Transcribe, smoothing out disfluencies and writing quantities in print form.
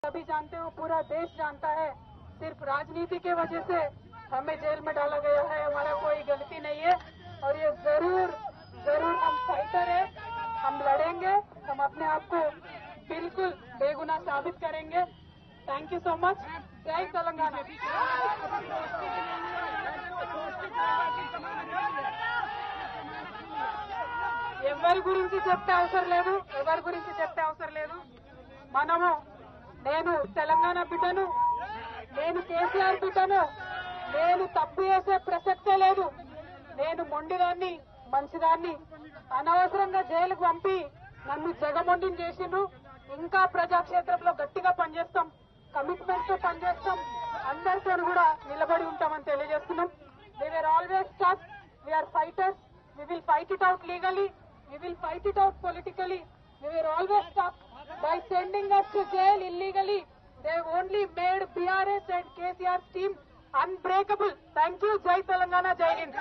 सभी जानते हो, पूरा देश जानता है, सिर्फ राजनीति की वजह से हमें जेल में डाला गया है। हमारा कोई गलती नहीं है और ये जरूर जरूर हम फाइटर है, हम लड़ेंगे, हम अपने आप को बिल्कुल बेगुनाह साबित करेंगे। Thank you so much. जय तेलंगाना। ఎవరి గురించి చెప్తే అవసరం లేదు, మనము నేను తెలంగాణ బిడ్డను, నేను కేసీఆర్ బిడ్డను, నేను తప్పు చేసే ప్రసక్తే లేదు. నేను మొండిదాన్ని, మంచిదాన్ని, అనవసరంగా జైలుకు పంపి నన్ను జగమొండిని చేసిండ్రు. ఇంకా ప్రజాక్షేత్రంలో గట్టిగా పనిచేస్తాం, కమిట్మెంట్ తో పనిచేస్తాం, అందరితో కూడా నిలబడి ఉంటామని తెలియజేస్తున్నాం. We were always tough, we are fighters, we will fight it out legally, we will fight it out politically. We were always tough. By sending us to jail illegally, they only made BRS and KCR's team unbreakable. Thank you. Jai Telangana, Jai Hind.